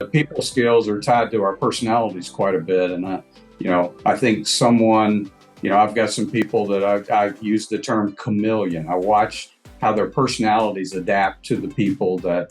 The people skills are tied to our personalities quite a bit. And I think I've got some people that I use the term chameleon. I watch how their personalities adapt to the people that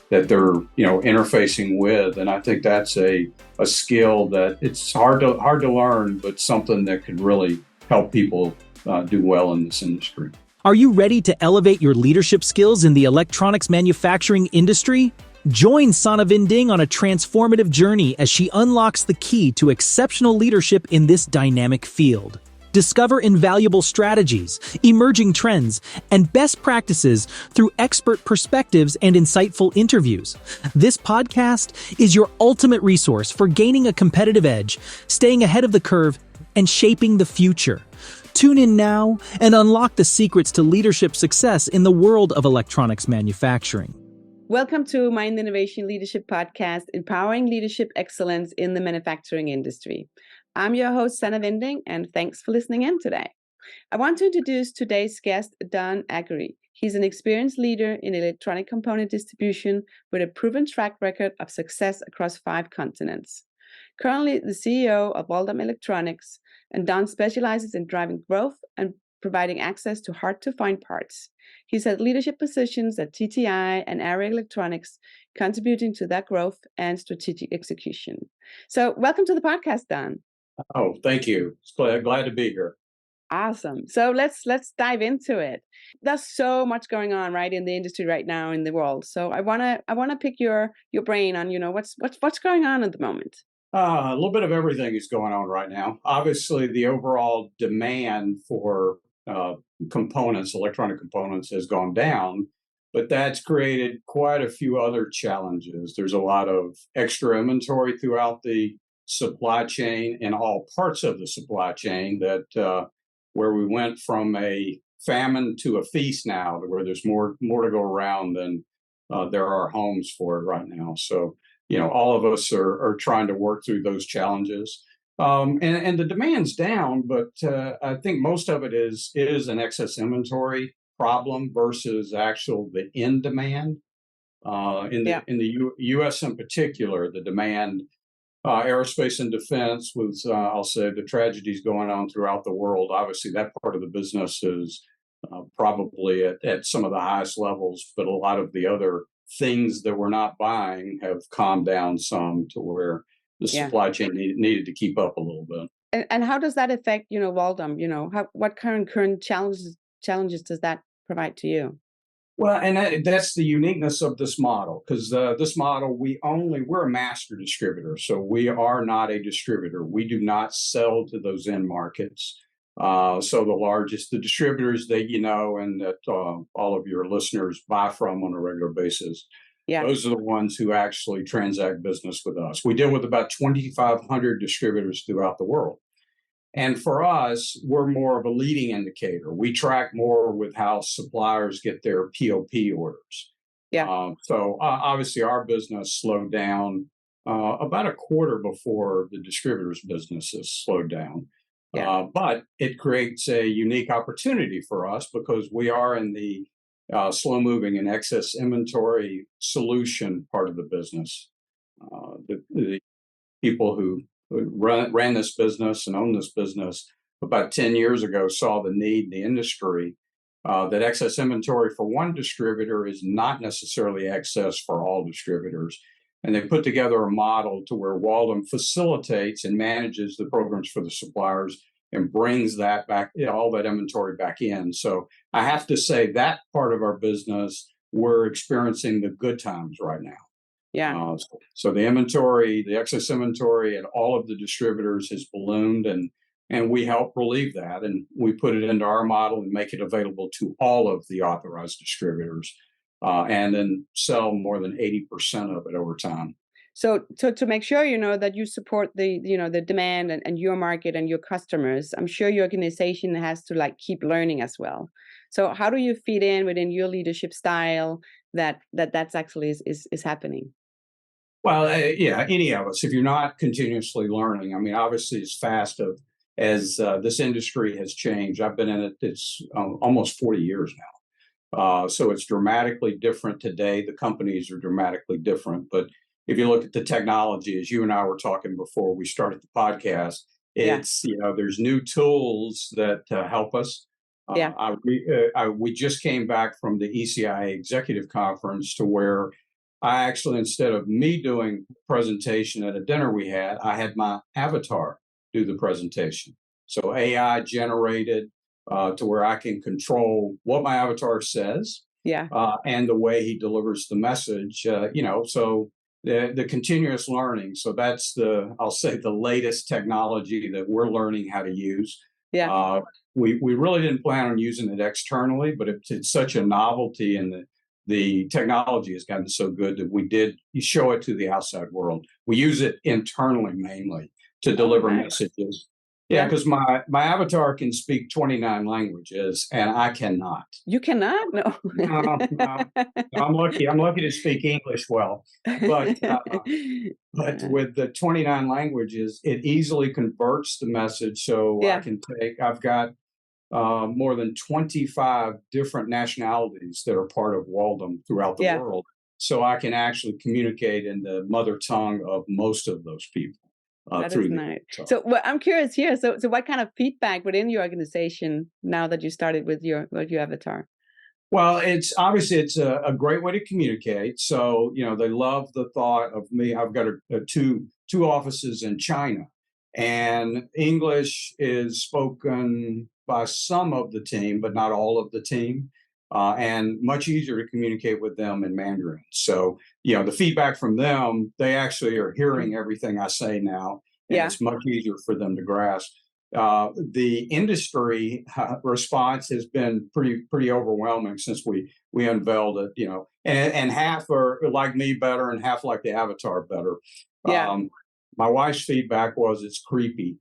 they're, interfacing with. And I think that's a skill that it's hard to learn, but something that could really help people do well in this industry. Are you ready to elevate your leadership skills in the electronics manufacturing industry? Join Sannah Vinding on a transformative journey as she unlocks the key to exceptional leadership in this dynamic field. Discover invaluable strategies, emerging trends, and best practices through expert perspectives and insightful interviews. This podcast is your ultimate resource for gaining a competitive edge, staying ahead of the curve, and shaping the future. Tune in now and unlock the secrets to leadership success in the world of electronics manufacturing. Welcome to Mind Innovation Leadership Podcast, empowering leadership excellence in the manufacturing industry. I'm your host, Sannah Vinding, and thanks for listening in today. I want to introduce today's guest, Don Akery. He's an experienced leader in electronic component distribution with a proven track record of success across 5 continents. Currently the CEO of Waldom Electronics, and Don specializes in driving growth and providing access to hard-to-find parts. He's had leadership positions at TTI and Arrow Electronics, contributing to that growth and strategic execution. So welcome to the podcast, Don. Oh, thank you. Glad to be here. Awesome. So let's dive into it. There's so much going on, right, in the industry right now in the world. So I wanna pick your brain on, what's going on at the moment. A little bit of everything is going on right now. Obviously, the overall demand for electronic components, has gone down, but that's created quite a few other challenges. There's a lot of extra inventory throughout the supply chain in all parts of the supply chain that where we went from a famine to a feast now, to where there's more to go around than there are homes for it right now. So, all of us are trying to work through those challenges. And the demand's down, but I think most of it is an excess inventory problem versus the end demand. In the U.S. in particular, the demand, aerospace and defense, with I'll say the tragedies going on throughout the world. Obviously, that part of the business is probably at some of the highest levels, but a lot of the other things that we're not buying have calmed down some to where the supply chain needed to keep up a little bit. And how does that affect, Waldom? What current challenges does that provide to you? Well, and that's the uniqueness of this model, because this model, we're a master distributor. So we are not a distributor. We do not sell to those end markets. So the distributors that and that all of your listeners buy from on a regular basis, those are the ones who actually transact business with us. We deal with about 2,500 distributors throughout the world. And for us, we're more of a leading indicator. We track more with how suppliers get their POP orders. So obviously our business slowed down about a quarter before the distributors' businesses slowed down. But it creates a unique opportunity for us because we are in the slow-moving and excess inventory solution part of the business. The people who ran this business and owned this business about 10 years ago saw the need in the industry that excess inventory for one distributor is not necessarily excess for all distributors. And they put together a model to where Waldom facilitates and manages the programs for the suppliers and brings that back, all that inventory back in. So I have to say that part of our business, we're experiencing the good times right now. So the excess inventory at all of the distributors has ballooned, and we help relieve that. And we put it into our model and make it available to all of the authorized distributors. And then sell more than 80% of it over time. So to make sure, that you support the demand and your market and your customers, I'm sure your organization has to keep learning as well. So how do you fit in within your leadership style that's actually is happening? Well, any of us, if you're not continuously learning, obviously as fast as this industry has changed. I've been in it, it's almost 40 years now. So it's dramatically different today. The companies are dramatically different, but if you look at the technology, as you and I were talking before we started the podcast, it's, there's new tools that help us. We just came back from the ECIA executive conference to where I actually, instead of me doing presentation at a dinner we had, I had my avatar do the presentation. So AI generated to where I can control what my avatar says, and the way he delivers the message. So the continuous learning. So that's I'll say the latest technology that we're learning how to use. We really didn't plan on using it externally, but it's such a novelty, and the technology has gotten so good that you show it to the outside world. We use it internally mainly to deliver messages. Because my avatar can speak 29 languages and I cannot. You cannot? No. No, I'm lucky. I'm lucky to speak English well. But with the 29 languages, it easily converts the message. So I've got more than 25 different nationalities that are part of Waldom throughout the world. So I can actually communicate in the mother tongue of most of those people. That is nice. So I'm curious here. So what kind of feedback within your organization now that you started with your avatar? Well, it's a great way to communicate. So, they love the thought of me. I've got two offices in China, and English is spoken by some of the team, but not all of the team. And much easier to communicate with them in Mandarin. So, the feedback from them, they actually are hearing everything I say now, and it's much easier for them to grasp. The industry response has been pretty overwhelming since we unveiled it, and half are like me better and half like the avatar better. My wife's feedback was it's creepy.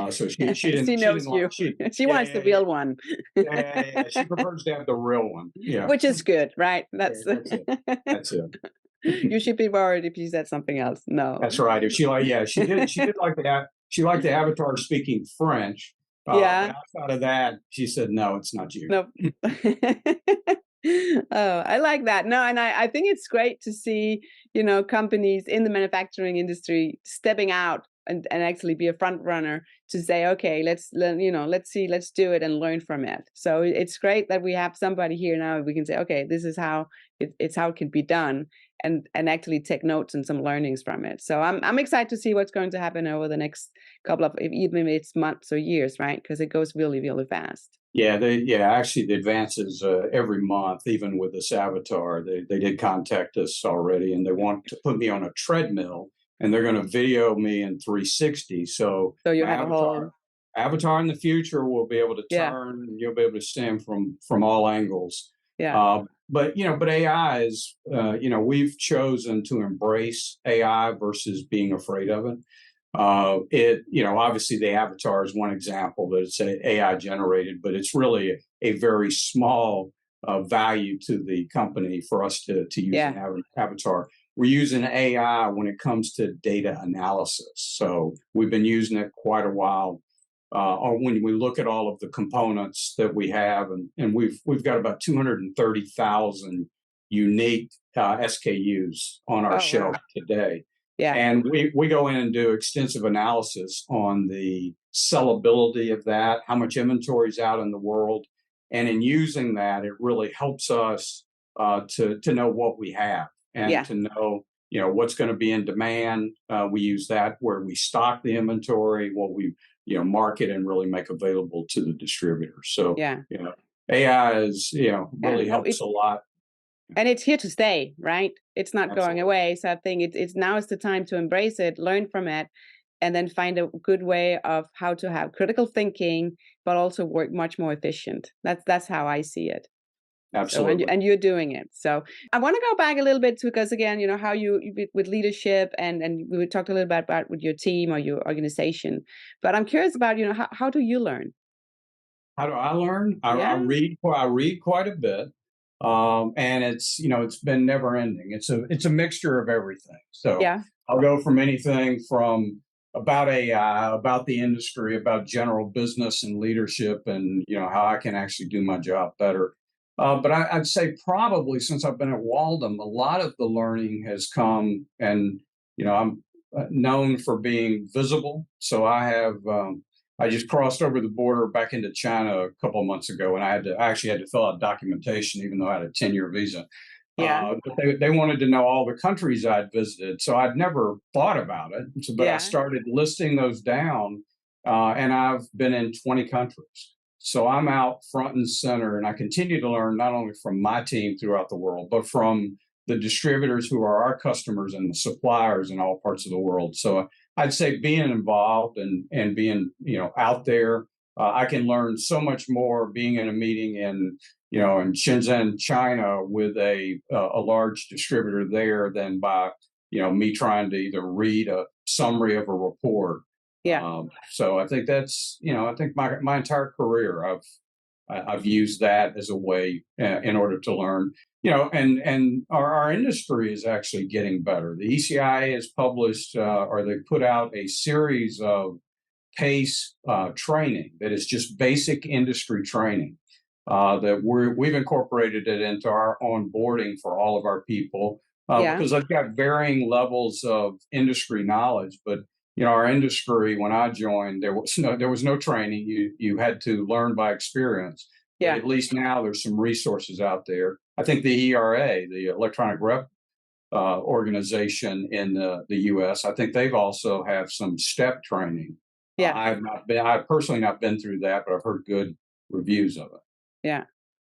So she didn't. She knows you. She wants the real one. She prefers to have the real one. Which is good, right? That's it. You should be worried if you said something else. No, that's right. If she did like that. She liked the avatar speaking French. But outside of that, she said, "No, it's not you." No. Oh, I like that. No, and I think it's great to see, companies in the manufacturing industry stepping out and actually be a front runner to say, okay, let's do it and learn from it. So it's great that we have somebody here now. We can say, okay, this is how it's how it can be done, and actually take notes and some learnings from it. So I'm excited to see what's going to happen over the next couple of, even if it's months or years, right? Because it goes really, really fast. Actually the advances every month, even with this avatar, they did contact us already, and they want to put me on a treadmill, and they're going to video me in 360. So you have a whole avatar in the future will be able to turn, and you'll be able to see him from all angles. But AI is, we've chosen to embrace AI versus being afraid of it. Obviously the avatar is one example that it's AI generated, but it's really a very small value to the company for us to use an avatar. We're using AI when it comes to data analysis. So we've been using it quite a while. When we look at all of the components that we have, and we've got about 230,000 unique SKUs on our shelf today. And we go in and do extensive analysis on the sellability of that, how much inventory is out in the world. And in using that, it really helps us to know what we have and to know, what's going to be in demand. We use that where we stock the inventory, what we, market and really make available to the distributors. So, AI is, really helps a lot. And it's here to stay, right? It's not going away. So I think it's now is the time to embrace it, learn from it, and then find a good way of how to have critical thinking, but also work much more efficient. That's how I see it. Absolutely. So, and you're doing it. So I want to go back a little bit because again, how you with leadership and we talked a little bit about with your team or your organization, but I'm curious about, how do you learn? How do I learn? I read quite a bit. And it's been never ending. It's a mixture of everything. So I'll go from anything from about AI, about the industry, about general business and leadership, and how I can actually do my job better. But I'd say probably since I've been at Waldom, a lot of the learning has come and I'm known for being visible. So I just crossed over the border back into China a couple of months ago, and I actually had to fill out documentation, even though I had a 10-year visa. Yeah. But they wanted to know all the countries I'd visited. So I'd never thought about it. But I Yeah. started listing those down, and I've been in 20 countries. So I'm out front and center, and I continue to learn not only from my team throughout the world, but from the distributors who are our customers and the suppliers in all parts of the world. So I'd say being involved and being out there, I can learn so much more being in a meeting in Shenzhen, China, with a large distributor there than by me trying to either read a summary of a report. Yeah. So I think that's I think my entire career I've used that as a way in order to learn. And our industry is actually getting better. The ECIA has published or they put out a series of PACE training that is just basic industry training that we've incorporated it into our onboarding for all of our people Yeah. because I've got varying levels of industry knowledge. But our industry, when I joined, there was no training. You had to learn by experience. But Yeah. at least now there's some resources out there. I think the ERA, the Electronic Rep organization in the U.S., I think they've also have some STEP training. Yeah. I've personally not been through that, but I've heard good reviews of it. Yeah.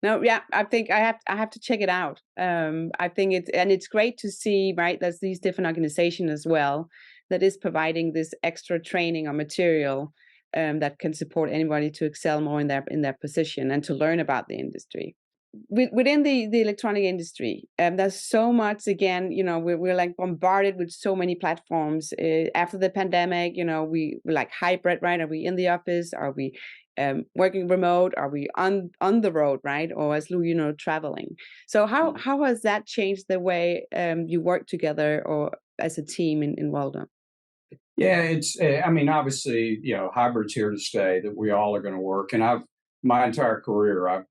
No, yeah, I think I have to check it out. I think it's great to see, right? There's these different organizations as well that is providing this extra training or material that can support anybody to excel more in their position and to learn about the industry. Within the electronic industry, there's so much. Again, we're like bombarded with so many platforms. After the pandemic, we're like hybrid, right? Are we in the office? Are we working remote? Are we on the road, right? Or as Lou, traveling? So how has that changed the way you work together or as a team in Waldom? Yeah, I mean, obviously, hybrid's here to stay. That we all are going to work, and my entire career, I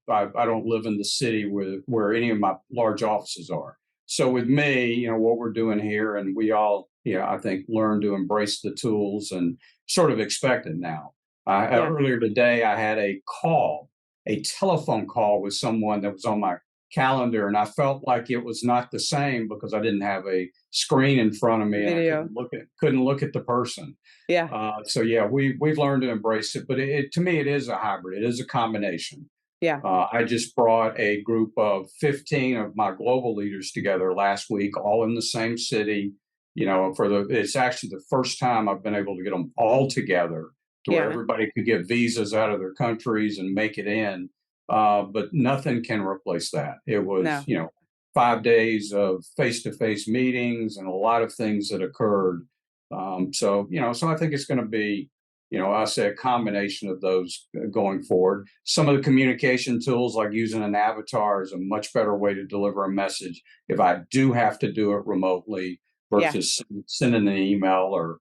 don't live in the city where any of my large offices are. So with me, what we're doing here, and we all, I think, learn to embrace the tools and sort of expect it now. Earlier today, I had a telephone call with someone that was on my calendar, and I felt like it was not the same because I didn't have a screen in front of me and Video. I couldn't look at the person. Yeah. So yeah, we've learned to embrace it, but to me it is a hybrid. It is a combination. Yeah. I just brought a group of 15 of my global leaders together last week, all in the same city. It's actually the first time I've been able to get them all together to where everybody could get visas out of their countries and make it in. But nothing can replace that. It was, 5 days of face-to-face meetings and a lot of things that occurred. So I think it's going to be, I say a combination of those going forward. Some of the communication tools, like using an avatar, is a much better way to deliver a message if I do have to do it remotely versus sending an email or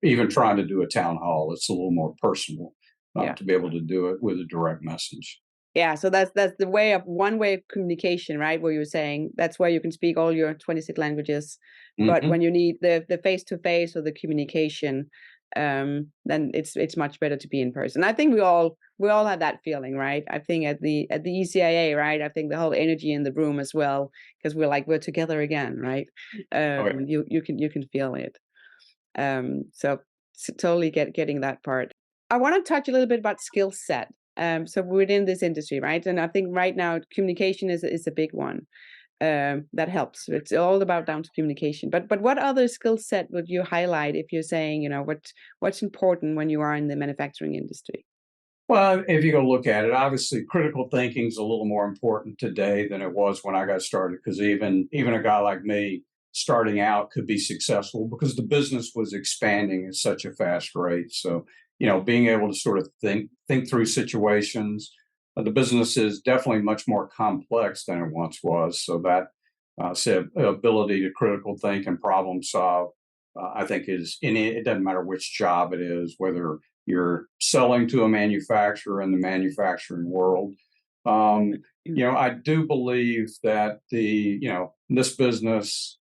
even trying to do a town hall. It's a little more personal to be able to do it with a direct message. Yeah, so that's one way of communication, right? Where you're saying that's where you can speak all your 26 languages, but when you need the face to face or the communication, then it's much better to be in person. I think we all have that feeling, right? I think at the ECIA, right? I think the whole energy in the room as well, because we're together again, right? You can feel it. So totally getting that part. I want to touch a little bit about skill set. So within this industry, right? And I think right now communication is a big one. That helps. It's all about down to communication. But what other skill set would you highlight if you're saying, what's important when you are in the manufacturing industry? Well, if you go look at it, obviously critical thinking is a little more important today than it was when I got started, because even a guy like me starting out could be successful because the business was expanding at such a fast rate. So, being able to sort of think through situations. The business is definitely much more complex than it once was. So that ability to critical think and problem solve, I think it doesn't matter which job it is, whether you're selling to a manufacturer in the manufacturing world. I do believe that this business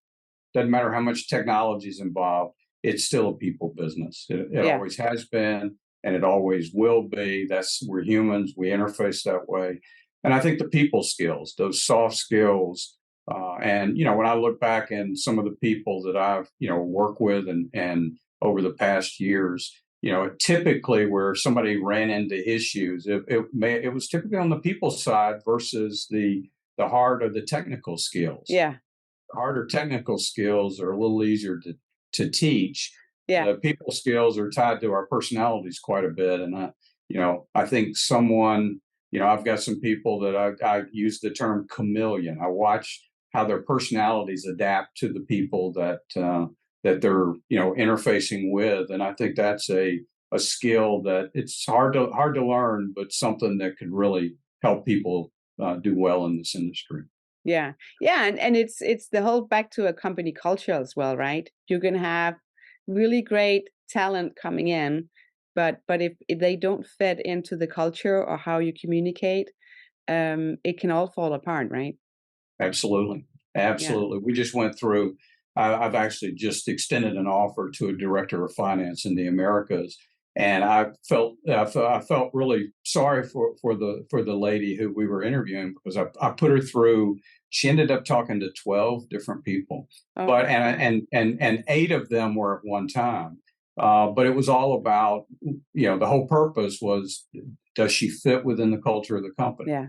doesn't matter how much technology is involved, it's still a people business. It Yeah. always has been, and it always will be. We're humans. We interface that way. And I think the people skills, those soft skills, and when I look back in some of the people that I've worked with and over the past years, typically where somebody ran into issues, it was typically on the people side versus the heart of the technical skills. Yeah. Harder technical skills are a little easier to teach. Yeah. The people skills are tied to our personalities quite a bit, and I think I've got some people that I use the term chameleon. I watch how their personalities adapt to the people that they're interfacing with, and I think that's a skill that it's hard to learn, but something that could really help people do well in this industry. Yeah. Yeah. And it's the whole back to a company culture as well, right? You can have really great talent coming in, but if they don't fit into the culture or how you communicate, it can all fall apart, right? Absolutely. Yeah. Absolutely. We just went through, I've actually just extended an offer to a director of finance in the Americas. And I felt really sorry for the lady who we were interviewing, because I put her through. She ended up talking to 12 different people, Oh, but and 8 of them were at one time. But it was all about, the whole purpose was, does she fit within the culture of the company? yeah.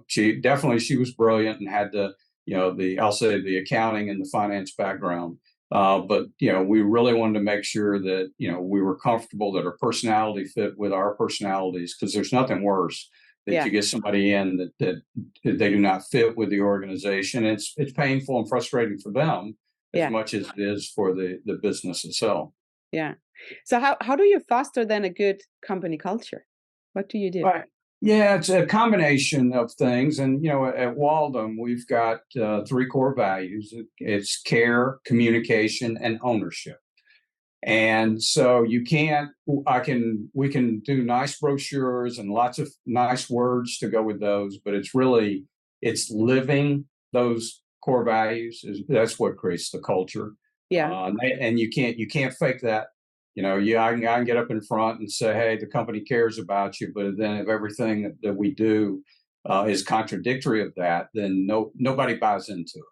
She was brilliant and had I'll say the accounting and the finance background. But we really wanted to make sure that we were comfortable that her personality fit with our personalities, because there's nothing worse that Yeah. you get somebody in that they do not fit with the organization. It's painful and frustrating for them as Yeah. much as it is for the business itself. Yeah. So how do you foster then a good company culture? What do you do? Right. Yeah, it's a combination of things. And, at Waldom, we've got 3 core values. It's care, communication, and ownership. And so we can do nice brochures and lots of nice words to go with those, but it's living those core values. That's what creates the culture. Yeah. And you can't fake that. I can get up in front and say, hey, the company cares about you, but then if everything that we do is contradictory of that, then nobody buys into it.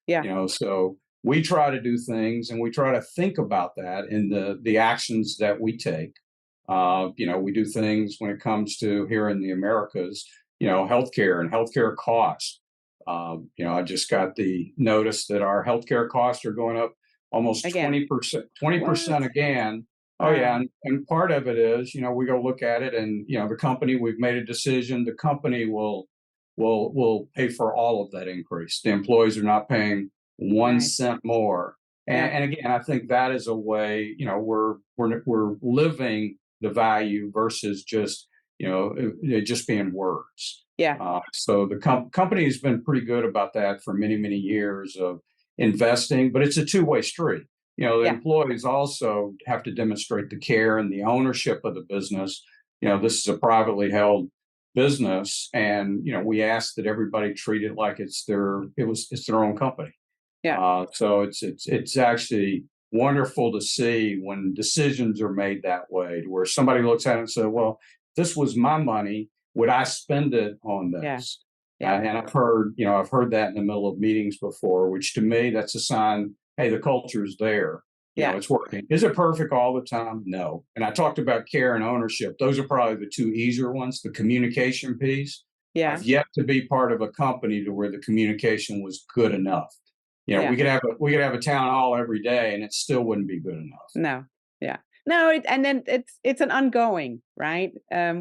Yeah. So we try to do things, and we try to think about that in the actions that we take. We do things when it comes to here in the Americas, healthcare and healthcare costs. I just got the notice that our healthcare costs are going up almost Again. 20% again. Oh yeah, Wow. and part of it is, we go look at it, and the company, we've made a decision. The company will pay for all of that increase. The employees are not paying 1 Right. cent more. Yeah. And again, I think that is a way, we're living the value versus just it just being words. Yeah. So the company has been pretty good about that for many, many years of investing, but it's a two-way street. The Yeah. employees also have to demonstrate the care and the ownership of the business. This is a privately held business, and we ask that everybody treat it like it's their own company. Yeah. So it's actually wonderful to see when decisions are made that way, to where somebody looks at it and says, well, this was my money. Would I spend it on Yeah. this? Yeah. And I've heard that in the middle of meetings before, which to me, that's a sign, hey, the culture's there. Yeah. It's working. Is it perfect all the time? No. And I talked about care and ownership. Those are probably the 2 easier ones. The communication piece. Yeah. I've yet to be part of a company to where the communication was good enough. Yeah. We could have a town hall every day, and it still wouldn't be good enough. No. Yeah. No, and then it's an ongoing, right?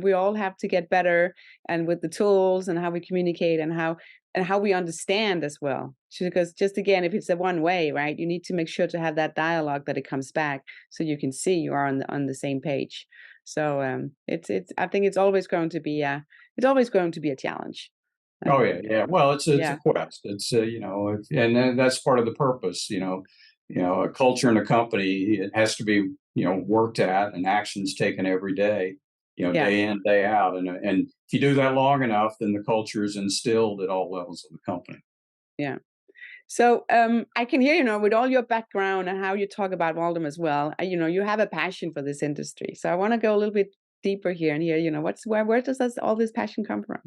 We all have to get better, and with the tools and how we communicate and how we understand as well. Because just again, if it's a one way, right, you need to make sure to have that dialogue, that it comes back, so you can see you are on the same page. So it's I think it's always going to be a challenge. Oh yeah, yeah. Well, it's a Yeah. quest. It's and then that's part of the purpose. A culture in a company, it has to be worked at, and actions taken every day. Yeah. Day in, day out, and if you do that long enough, then the culture is instilled at all levels of the company. Yeah. So I can hear, with all your background and how you talk about Waldom as well, you have a passion for this industry. So I want to go a little bit deeper here and hear, where does all this passion come from?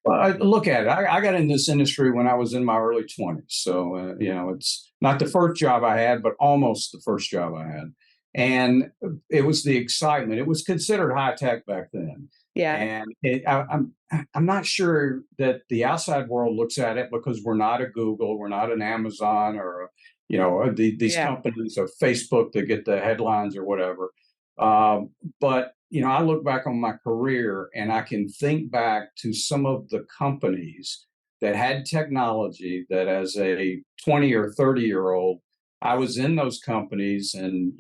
Well, look at it. I got in this industry when I was in my early 20s. So, it's not the first job I had, but almost the first job I had. And it was the excitement. It was considered high tech back then. Yeah. And I'm not sure that the outside world looks at it because we're not a Google, we're not an Amazon, or these companies of Facebook that get the headlines or whatever. But I look back on my career and I can think back to some of the companies that had technology that, as a 20 or 30-year-old, I was in those companies and,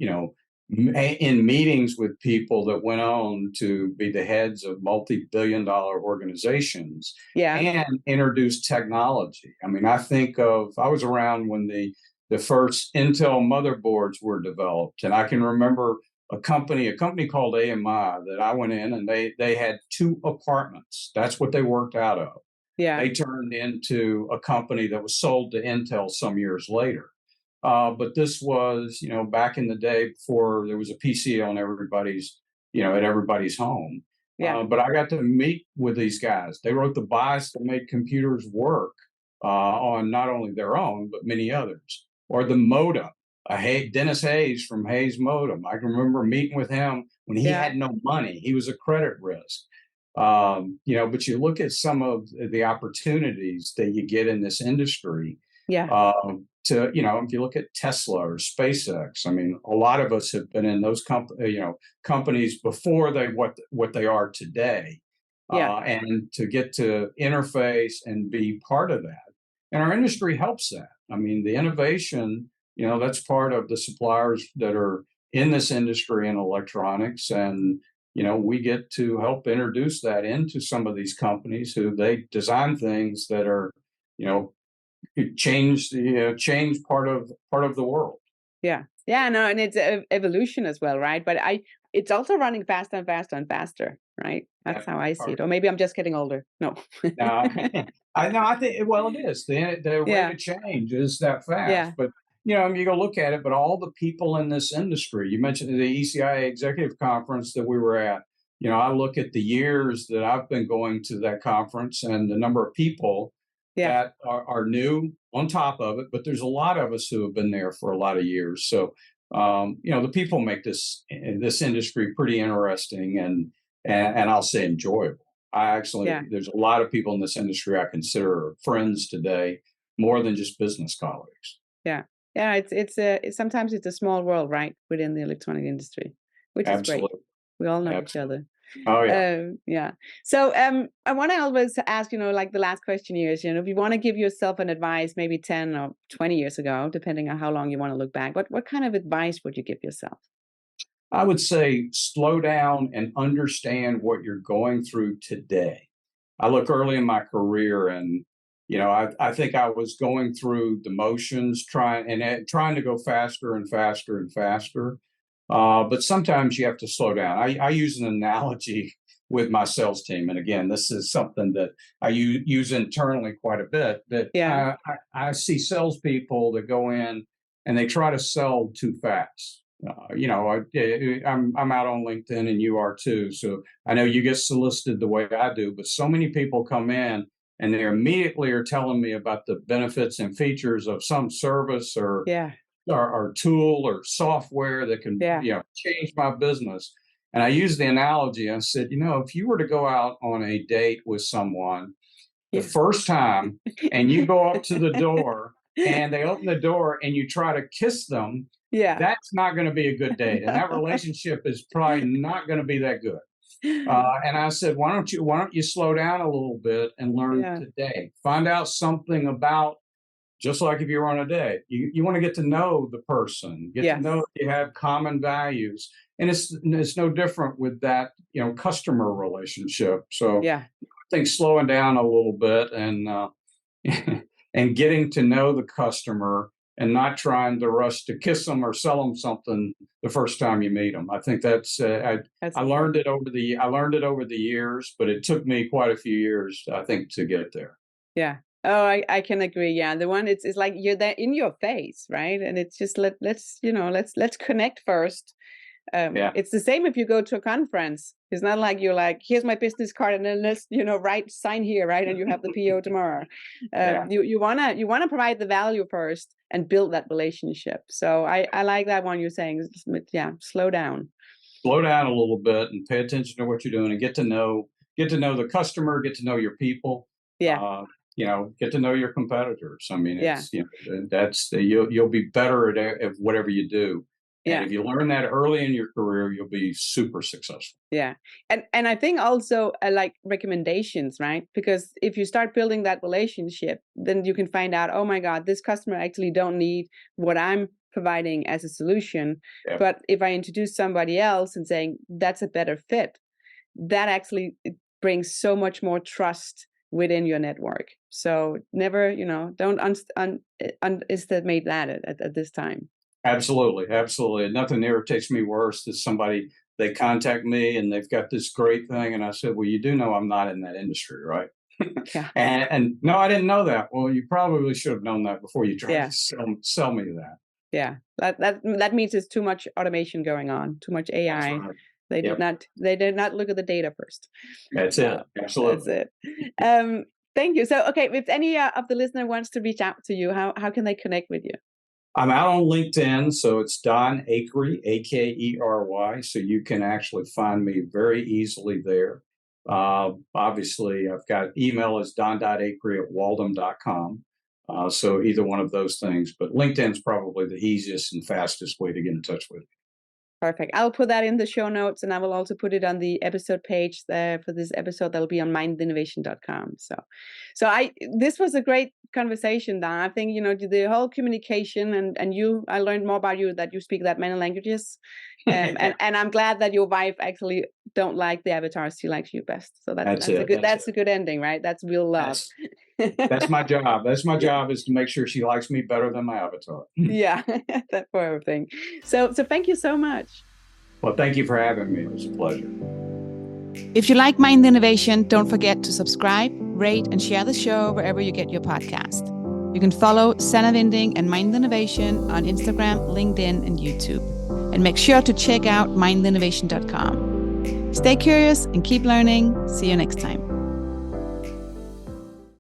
in meetings with people that went on to be the heads of multi-billion-dollar organizations and introduced technology. I mean, I was around when the first Intel motherboards were developed, and I can remember a company called AMI that I went in, and they had 2 apartments. That's what they worked out of. Yeah. They turned into a company that was sold to Intel some years later. But this was, back in the day before there was a PC on everybody's, at everybody's home. Yeah. But I got to meet with these guys. They wrote the BIOS that made computers work on not only their own, but many others. Or the modem. Dennis Hayes from Hayes Modem. I can remember meeting with him when he had no money. He was a credit risk. But you look at some of the opportunities that you get in this industry. Yeah. If you look at Tesla or SpaceX, I mean, a lot of us have been in those companies before what they are today. And to get to interface and be part of that. And our industry helps that. I mean, the innovation, that's part of the suppliers that are in this industry in electronics. And, we get to help introduce that into some of these companies who they design things that are, change part of the world. Yeah. No, and it's evolution as well, right? But it's also running faster and faster and faster, right? That's how I see it. Or maybe I'm just getting older. No. I think, well, it is. The rate of change is that fast. Yeah. But, you go look at it, but all the people in this industry, you mentioned the ECIA Executive Conference that we were at. I look at the years that I've been going to that conference and the number of people that are new on top of it. But there's a lot of us who have been there for a lot of years. So, the people make this industry pretty interesting and I'll say enjoyable. There's a lot of people in this industry I consider friends today, more than just business colleagues. Yeah. It's sometimes it's a small world, right, within the electronic industry, which is great. We all know each other. Oh yeah. Yeah. So I want to always ask, like the last question here is, if you want to give yourself an advice, maybe 10 or 20 years ago, depending on how long you want to look back, what kind of advice would you give yourself? I would say slow down and understand what you're going through today. I look early in my career and, I think I was going through the motions, trying to go faster and faster and faster. But sometimes you have to slow down. I use an analogy with my sales team. And again, this is something that I use internally quite a bit, that I see salespeople that go in and they try to sell too fast. I'm out on LinkedIn and you are too. So I know you get solicited the way I do, but so many people come in and they immediately are telling me about the benefits and features of some service or tool or software that can change my business. And I use the analogy. I said, if you were to go out on a date with someone the first time and you go up to the door and they open the door and you try to kiss them, that's not going to be a good date. And that relationship is probably not going to be that good. And I said, why don't you slow down a little bit and learn today? Find out something about, just like if you're on a date, you want to get to know the person, get to know if you have common values. And it's no different with that, customer relationship. So I think slowing down a little bit and and getting to know the customer and not trying to rush to kiss them or sell them something the first time you meet them. I think that's I learned it over the years, but it took me quite a few years, I think, to get there. Yeah. Oh, I can agree. Yeah, the one it's like you're there in your face, right? And it's just let's connect first. Yeah. It's the same if you go to a conference. It's not like you're like, here's my business card, and then let's sign here, right? And you have the PO tomorrow. Yeah. You wanna provide the value first and build that relationship. So I like that one you're saying. Yeah, slow down. Slow down a little bit and pay attention to what you're doing and get to know the customer, get to know your people. Yeah. Get to know your competitors. I mean, Yeah. you'll be better at whatever you do. And Yeah. if you learn that early in your career, you'll be super successful. Yeah. And I think also like recommendations, right? Because if you start building that relationship, then you can find out, oh my God, this customer actually don't need what I'm providing as a solution. Yeah. But if I introduce somebody else and saying that's a better fit, that actually brings so much more trust within your network. So never, don't underestimate that at this time. Absolutely. Absolutely. Nothing irritates me worse than somebody, they contact me and they've got this great thing. And I said, well, you do know I'm not in that industry, right? Yeah. and no, I didn't know that. Well, you probably should have known that before you tried Yeah. to sell me that. Yeah. That means there's too much automation going on, too much AI. Right. They did not look at the data first. That's it. Absolutely. That's it. Thank you. So, okay, if any of the listener wants to reach out to you, how can they connect with you? I'm out on LinkedIn, so it's Don Akery, Akery. So you can actually find me very easily there. Obviously, I've got email is don.akery@waldom.com. So either one of those things, but LinkedIn's probably the easiest and fastest way to get in touch with me. Perfect. I'll put that in the show notes, and I will also put it on the episode page for this episode that'll be on mindinnovation.com. So this was a great conversation, Don. I think, the whole communication and I learned more about you, that you speak that many languages. And I'm glad that your wife actually don't like the avatars. She likes you best. So that's a good ending, right? That's real love. That's my job. That's my job, is to make sure she likes me better than my avatar. Yeah, that poor thing. So thank you so much. Well, thank you for having me. It was a pleasure. If you like Mind Innovation, don't forget to subscribe, rate, and share the show wherever you get your podcast. You can follow Sannah Vinding and Mind Innovation on Instagram, LinkedIn, and YouTube. And make sure to check out mindinnovation.com. Stay curious and keep learning. See you next time.